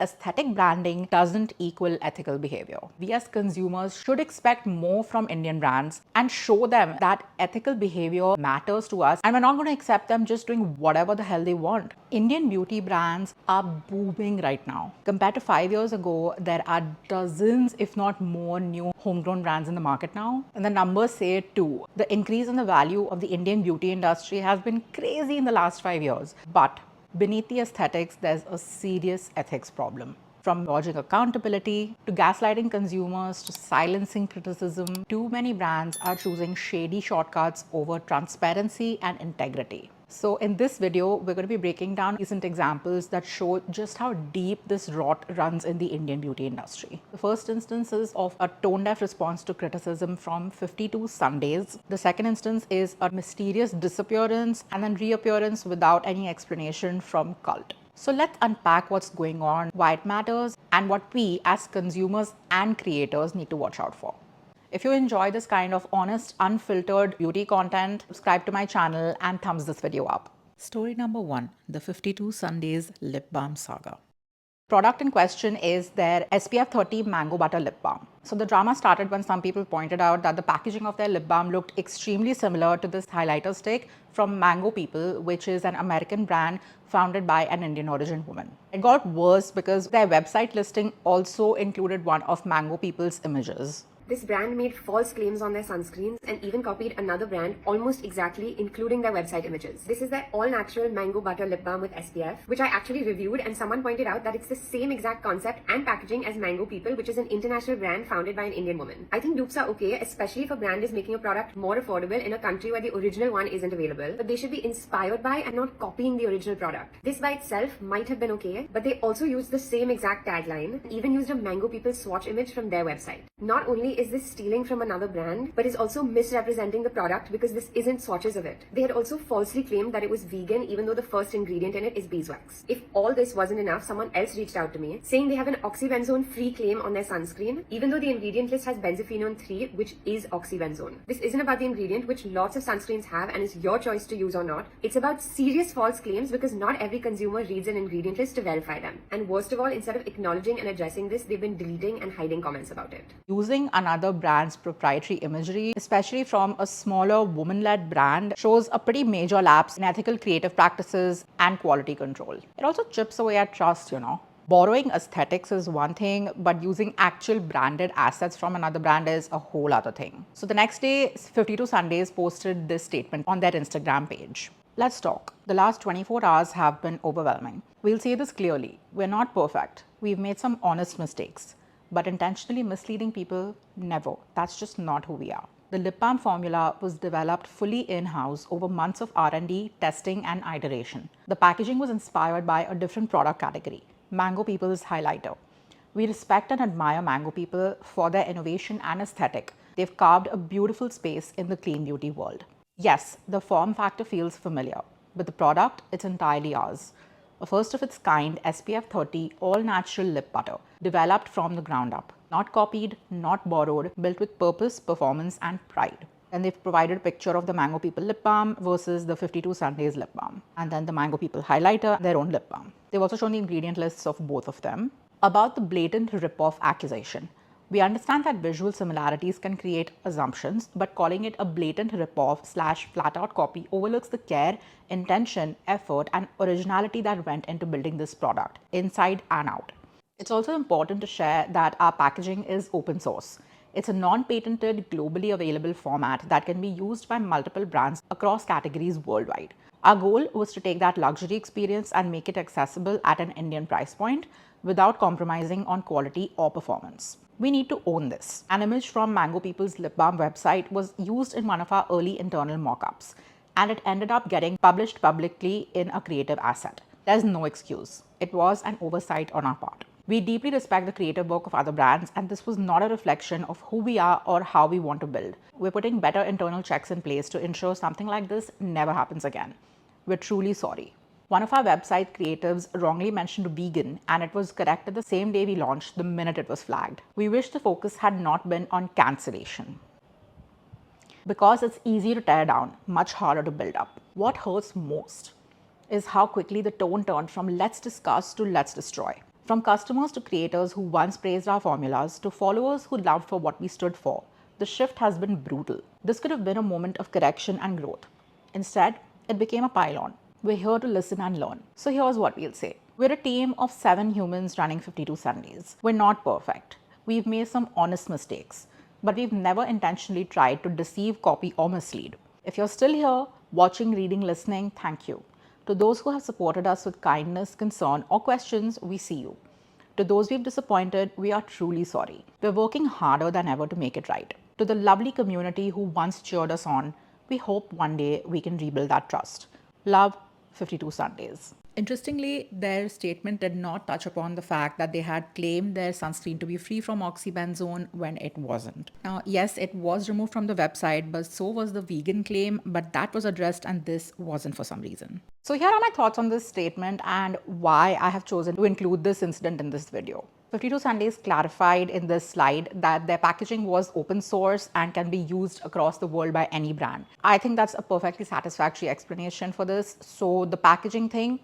aesthetic branding doesn't equal ethical behavior. We as consumers should expect more from Indian brands and show them that ethical behavior matters to us, and we're not going to accept them just doing whatever the hell they want. Indian beauty brands are booming right now. Compared to 5 years ago, there are dozens, if not more, new homegrown brands in the market now, and the numbers say it too. The increase in the value of the Indian beauty industry has been crazy in the last 5 years, but beneath the aesthetics, there's a serious ethics problem. From dodging accountability to gaslighting consumers to silencing criticism, too many brands are choosing shady shortcuts over transparency and integrity. So in this video, we're going to be breaking down recent examples that show just how deep this rot runs in the Indian beauty industry. The first instance is of a tone-deaf response to criticism from 52 Sundaze. The second instance is a mysterious disappearance and then reappearance without any explanation from Kult. So let's unpack what's going on, why it matters, and what we as consumers and creators need to watch out for. If you enjoy this kind of honest, unfiltered beauty content, subscribe to my channel and thumbs this video up. Story number 1, the 52 Sundaze lip balm saga. Product in question is their SPF 30 Mango Butter Lip Balm. So the drama started when some people pointed out that the packaging of their lip balm looked extremely similar to this highlighter stick from Mango People, which is an American brand founded by an Indian origin woman. It got worse because their website listing also included one of Mango People's images. This brand made false claims on their sunscreens and even copied another brand almost exactly, including their website images. This is their all-natural mango butter lip balm with SPF, which I actually reviewed, and someone pointed out that it's the same exact concept and packaging as Mango People, which is an international brand founded by an Indian woman. I think dupes are okay, especially if a brand is making a product more affordable in a country where the original one isn't available, but they should be inspired by and not copying the original product. This by itself might have been okay, but they also used the same exact tagline, even used a Mango People swatch image from their website. Not only is this stealing from another brand, but is also misrepresenting the product because this isn't swatches of it. They had also falsely claimed that it was vegan, even though the first ingredient in it is beeswax. If all this wasn't enough, someone else reached out to me saying they have an oxybenzone-free claim on their sunscreen, even though the ingredient list has benzophenone 3, which is oxybenzone. This isn't about the ingredient, which lots of sunscreens have and is your choice to use or not. It's about serious false claims because not every consumer reads an ingredient list to verify them. And worst of all, instead of acknowledging and addressing this, they've been deleting and hiding comments about it. Using another brand's proprietary imagery, especially from a smaller woman-led brand, shows a pretty major lapse in ethical creative practices and quality control. It also chips away at trust, Borrowing aesthetics is one thing, but using actual branded assets from another brand is a whole other thing. So the next day, 52 Sundaze posted this statement on their Instagram page. Let's talk. The last 24 hours have been overwhelming. We'll say this clearly. We're not perfect. We've made some honest mistakes. But intentionally misleading people, never. That's just not who we are. The lip balm formula was developed fully in-house over months of R&D, testing, and iteration. The packaging was inspired by a different product category, Mango People's highlighter. We respect and admire Mango People for their innovation and aesthetic. They've carved a beautiful space in the clean beauty world. Yes, the form factor feels familiar, but the product, it's entirely ours. A first of its kind SPF 30 all-natural lip butter, developed from the ground up. Not copied, not borrowed, built with purpose, performance, and pride. And they've provided a picture of the Mango People lip balm versus the 52 Sundaze lip balm. And then the Mango People highlighter, their own lip balm. They've also shown the ingredient lists of both of them. About the blatant rip-off accusation. We understand that visual similarities can create assumptions, but calling it a blatant rip-off / flat-out copy overlooks the care, intention, effort, and originality that went into building this product, inside and out. It's also important to share that our packaging is open source. It's a non-patented, globally available format that can be used by multiple brands across categories worldwide. Our goal was to take that luxury experience and make it accessible at an Indian price point without compromising on quality or performance. We need to own this. An image from Mango People's lip balm website was used in one of our early internal mockups, and it ended up getting published publicly in a creative asset. There's no excuse. It was an oversight on our part. We deeply respect the creative work of other brands, and this was not a reflection of who we are or how we want to build. We're putting better internal checks in place to ensure something like this never happens again. We're truly sorry. One of our website creatives wrongly mentioned vegan, and it was corrected the same day we launched the minute it was flagged. We wish the focus had not been on cancellation. Because it's easy to tear down, much harder to build up. What hurts most is how quickly the tone turned from let's discuss to let's destroy. From customers to creators who once praised our formulas to followers who loved for what we stood for, the shift has been brutal. This could have been a moment of correction and growth. Instead, it became a pylon. We're here to listen and learn. So here's what we'll say. We're a team of 7 humans running 52 Sundays. We're not perfect. We've made some honest mistakes, but we've never intentionally tried to deceive, copy, or mislead. If you're still here, watching, reading, listening, thank you. To those who have supported us with kindness, concern, or questions, we see you. To those we've disappointed, we are truly sorry. We're working harder than ever to make it right. To the lovely community who once cheered us on, we hope one day we can rebuild that trust. Love, 52 Sundays. Interestingly, their statement did not touch upon the fact that they had claimed their sunscreen to be free from oxybenzone when it wasn't. Now, yes, it was removed from the website, but so was the vegan claim, but that was addressed and this wasn't for some reason. So here are my thoughts on this statement and why I have chosen to include this incident in this video. 52 Sundays clarified in this slide that their packaging was open source and can be used across the world by any brand. I think that's a perfectly satisfactory explanation for this. So the packaging thing,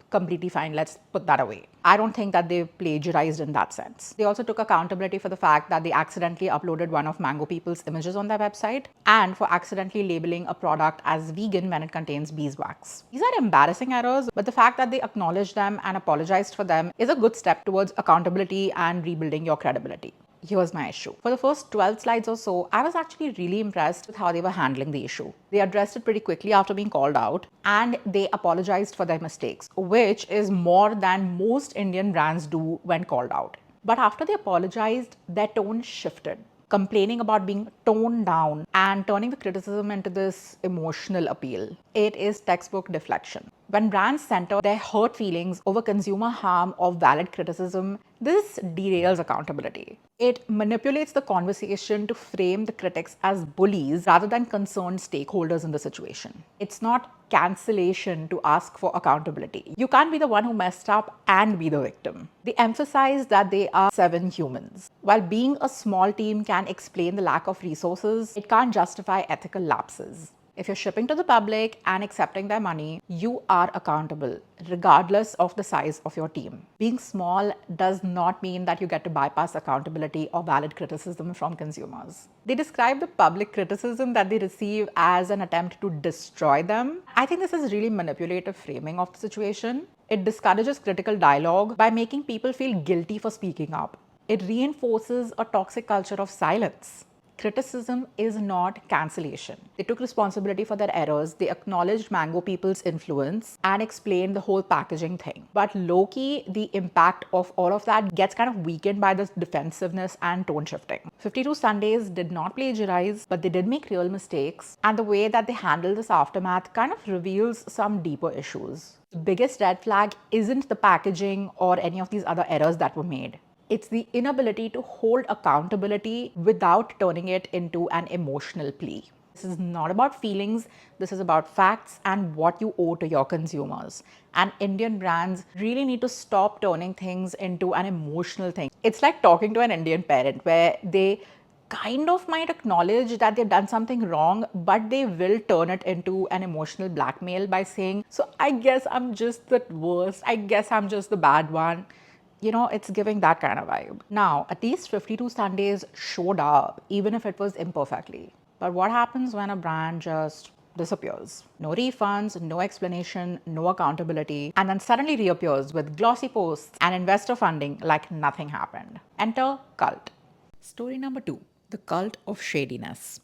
completely fine. Let's put that away. I don't think that they plagiarized in that sense. They also took accountability for the fact that they accidentally uploaded one of Mango People's images on their website and for accidentally labeling a product as vegan when it contains beeswax. These are embarrassing errors, but the fact that they acknowledged them and apologized for them is a good step towards accountability and rebuilding your credibility. Here's my issue. For the first 12 slides or so, I was actually really impressed with how they were handling the issue. They addressed it pretty quickly after being called out, and they apologized for their mistakes, which is more than most Indian brands do when called out. But after they apologized, their tone shifted, complaining about being toned down and turning the criticism into this emotional appeal. It is textbook deflection. When brands center their hurt feelings over consumer harm or valid criticism, this derails accountability. It manipulates the conversation to frame the critics as bullies rather than concerned stakeholders in the situation. It's not cancellation to ask for accountability. You can't be the one who messed up and be the victim. They emphasize that they are 7 humans. While being a small team can explain the lack of resources, it can't justify ethical lapses. If you're shipping to the public and accepting their money, you are accountable, regardless of the size of your team. Being small does not mean that you get to bypass accountability or valid criticism from consumers. They describe the public criticism that they receive as an attempt to destroy them. I think this is really manipulative framing of the situation. It discourages critical dialogue by making people feel guilty for speaking up. It reinforces a toxic culture of silence. Criticism is not cancellation. They took responsibility for their errors, they acknowledged Mango People's influence and explained the whole packaging thing. But low-key, the impact of all of that gets kind of weakened by this defensiveness and tone shifting. 52 Sundays did not plagiarize, but they did make real mistakes, and the way that they handle this aftermath kind of reveals some deeper issues. The biggest red flag isn't the packaging or any of these other errors that were made. It's the inability to hold accountability without turning it into an emotional plea. This is not about feelings, this is about facts and what you owe to your consumers. And Indian brands really need to stop turning things into an emotional thing. It's like talking to an Indian parent where they kind of might acknowledge that they've done something wrong, but they will turn it into an emotional blackmail by saying, so I guess I'm just the worst, I guess I'm just the bad one. You know, it's giving that kind of vibe. Now, at least 52 Sundays showed up, even if it was imperfectly. But what happens when a brand just disappears? No refunds, no explanation, no accountability, and then suddenly reappears with glossy posts and investor funding like nothing happened. Enter Cult. Story number 2, the Cult of Shadiness.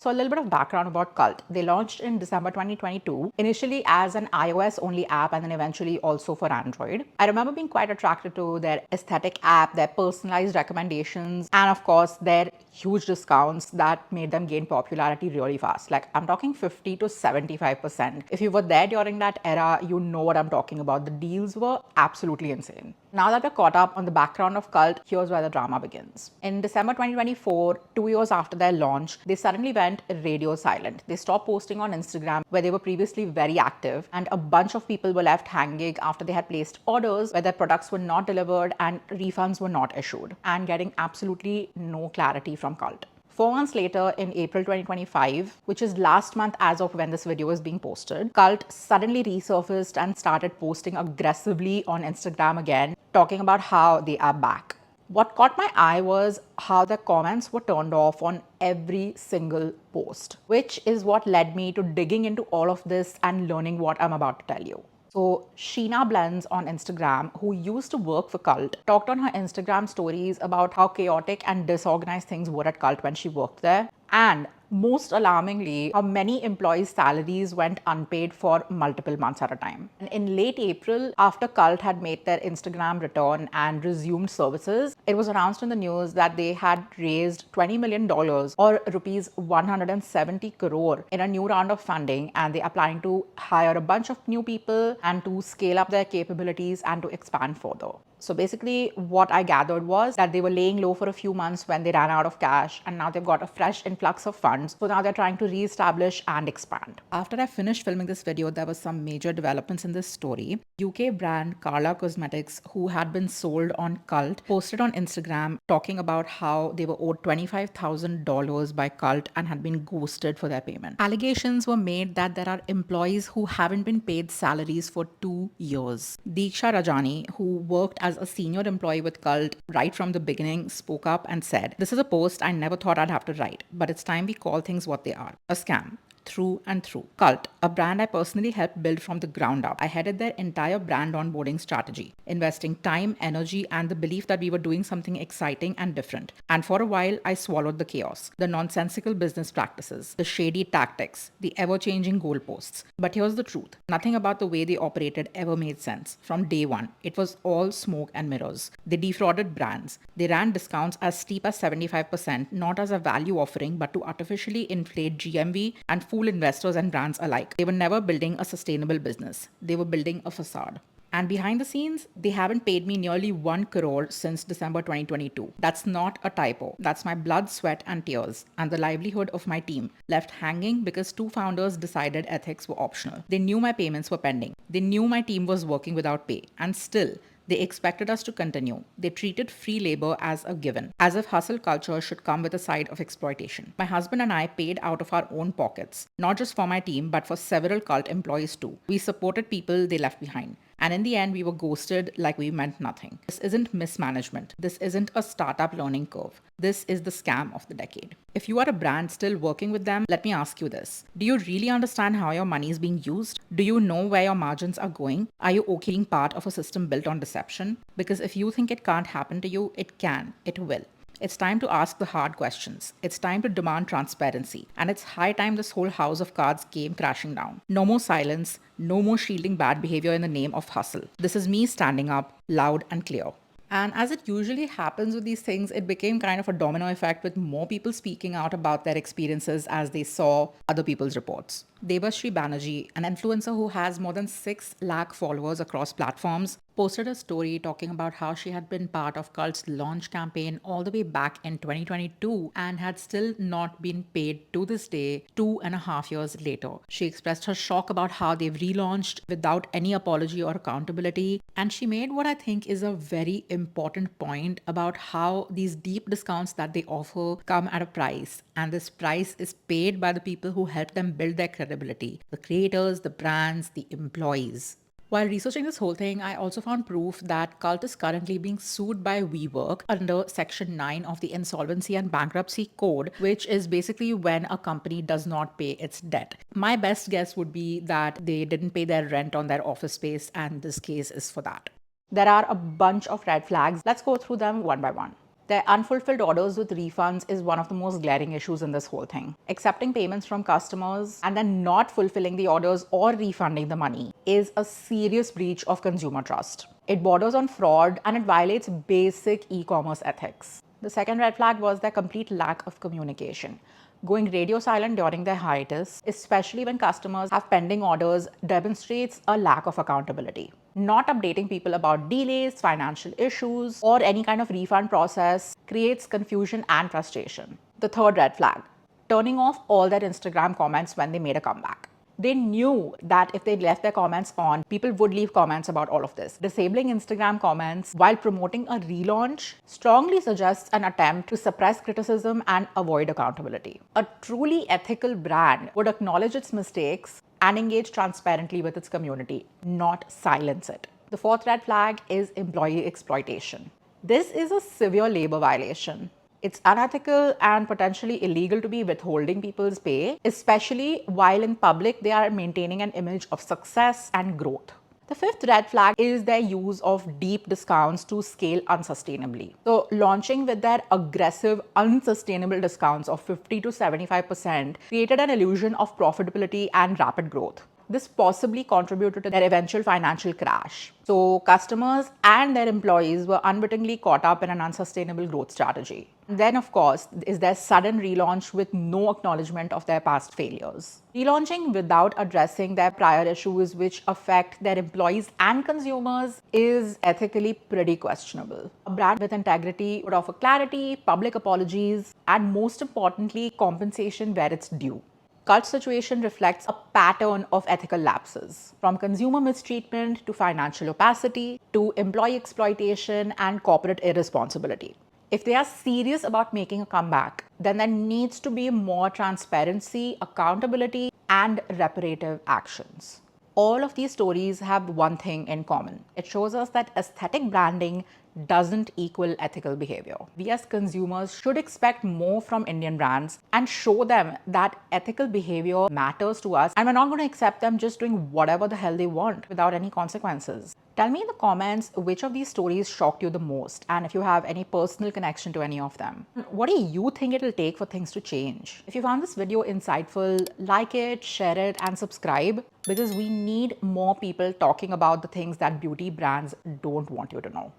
So a little bit of background about Cult. They launched in December 2022, initially as an iOS-only app and then eventually also for Android. I remember being quite attracted to their aesthetic app, their personalized recommendations, and of course, their huge discounts that made them gain popularity really fast. Like, I'm talking 50 to 75%. If you were there during that era, you know what I'm talking about. The deals were absolutely insane. Now that we're caught up on the background of Cult, here's where the drama begins. In December 2024, 2 years after their launch, they suddenly went radio silent. They stopped posting on Instagram, where they were previously very active, and a bunch of people were left hanging after they had placed orders where their products were not delivered and refunds were not issued, and getting absolutely no clarity from Cult. 4 months later, in April 2025, which is last month as of when this video is being posted, Cult suddenly resurfaced and started posting aggressively on Instagram again, talking about how they are back. What caught my eye was how the comments were turned off on every single post, which is what led me to digging into all of this and learning what I'm about to tell you. So, Sheena Blends on Instagram, who used to work for Cult, talked on her Instagram stories about how chaotic and disorganized things were at Cult when she worked there. And most alarmingly, how many employees' salaries went unpaid for multiple months at a time. And in late April, after Cult had made their Instagram return and resumed services, it was announced in the news that they had raised $20 million or rupees 170 crore in a new round of funding, and they are planning to hire a bunch of new people and to scale up their capabilities and to expand further. So basically, what I gathered was that they were laying low for a few months when they ran out of cash, and now they've got a fresh influx of funds. So now they're trying to reestablish and expand. After I finished filming this video, there was some major developments in this story. UK brand Carla Cosmetics, who had been sold on Cult, posted on Instagram talking about how they were owed $25,000 by Cult and had been ghosted for their payment. Allegations were made that there are employees who haven't been paid salaries for 2 years. Deeksha Rajani, who worked as a senior employee with Cult right from the beginning, spoke up and said, "This is a post I never thought I'd have to write, but it's time we call things what they are. A scam. Through and through. Cult, a brand I personally helped build from the ground up. I headed their entire brand onboarding strategy, investing time, energy, and the belief that we were doing something exciting and different. And for a while, I swallowed the chaos, the nonsensical business practices, the shady tactics, the ever-changing goalposts. But here's the truth. Nothing about the way they operated ever made sense. From day one, it was all smoke and mirrors. They defrauded brands. They ran discounts as steep as 75%, not as a value offering, but to artificially inflate GMV and fool investors and brands alike. They were never building a sustainable business. They were building a facade. And behind the scenes, they haven't paid me nearly 1 crore since December 2022. That's not a typo. That's my blood, sweat, and tears, and the livelihood of my team, left hanging because 2 founders decided ethics were optional. They knew my payments were pending. They knew my team was working without pay. And still, they expected us to continue. They treated free labor as a given, as if hustle culture should come with a side of exploitation. My husband and I paid out of our own pockets, not just for my team, but for several Cult employees too. We supported people they left behind. And in the end, we were ghosted like we meant nothing. This isn't mismanagement. This isn't a startup learning curve. This is the scam of the decade. If you are a brand still working with them, let me ask you this. Do you really understand how your money is being used? Do you know where your margins are going? Are you okay being part of a system built on deception? Because if you think it can't happen to you, it can. It will. It's time to ask the hard questions. It's time to demand transparency. And it's high time this whole house of cards came crashing down. No more silence, no more shielding bad behavior in the name of hustle. This is me standing up, loud and clear. And as it usually happens with these things, it became kind of a domino effect with more people speaking out about their experiences as they saw other people's reports. Devashri Banerjee, an influencer who has more than 6 lakh followers across platforms, posted a story talking about how she had been part of Cult's launch campaign all the way back in 2022 and had still not been paid to this day, 2.5 years later. She expressed her shock about how they've relaunched without any apology or accountability, and she made what I think is a very important point about how these deep discounts that they offer come at a price, and this price is paid by the people who help them build their credibility, the creators, the brands, the employees. While researching this whole thing, I also found proof that Cult is currently being sued by WeWork under Section 9 of the Insolvency and Bankruptcy Code, which is basically when a company does not pay its debt. My best guess would be that they didn't pay their rent on their office space, and this case is for that. There are a bunch of red flags. Let's go through them one by one. Their unfulfilled orders with refunds is one of the most glaring issues in this whole thing. Accepting payments from customers and then not fulfilling the orders or refunding the money is a serious breach of consumer trust. It borders on fraud and it violates basic e-commerce ethics. The second red flag was their complete lack of communication. Going radio silent during their hiatus, especially when customers have pending orders, demonstrates a lack of accountability. Not updating people about delays, financial issues, or any kind of refund process creates confusion and frustration. The third red flag, turning off all their Instagram comments when they made a comeback. They knew that if they left their comments on, people would leave comments about all of this. Disabling Instagram comments while promoting a relaunch strongly suggests an attempt to suppress criticism and avoid accountability. A truly ethical brand would acknowledge its mistakes and engage transparently with its community, not silence it. The fourth red flag is employee exploitation. This is a severe labor violation. It's unethical and potentially illegal to be withholding people's pay, especially while in public they are maintaining an image of success and growth. The fifth red flag is their use of deep discounts to scale unsustainably. So, launching with their aggressive, unsustainable discounts of 50 to 75% created an illusion of profitability and rapid growth. This possibly contributed to their eventual financial crash. So, customers and their employees were unwittingly caught up in an unsustainable growth strategy. Then, of course, is their sudden relaunch with no acknowledgement of their past failures. Relaunching without addressing their prior issues, which affect their employees and consumers, is ethically pretty questionable. A brand with integrity would offer clarity, public apologies, and most importantly, compensation where it's due. Cult situation reflects a pattern of ethical lapses, from consumer mistreatment to financial opacity to employee exploitation and corporate irresponsibility. If they are serious about making a comeback, then there needs to be more transparency, accountability, and reparative actions. All of these stories have one thing in common. It shows us that aesthetic branding doesn't equal ethical behavior. We as consumers should expect more from Indian brands and show them that ethical behavior matters to us, and we're not going to accept them just doing whatever the hell they want without any consequences. Tell me in the comments which of these stories shocked you the most, and if you have any personal connection to any of them. What do you think it'll take for things to change? If you found this video insightful, like it, share it, and subscribe, because we need more people talking about the things that beauty brands don't want you to know.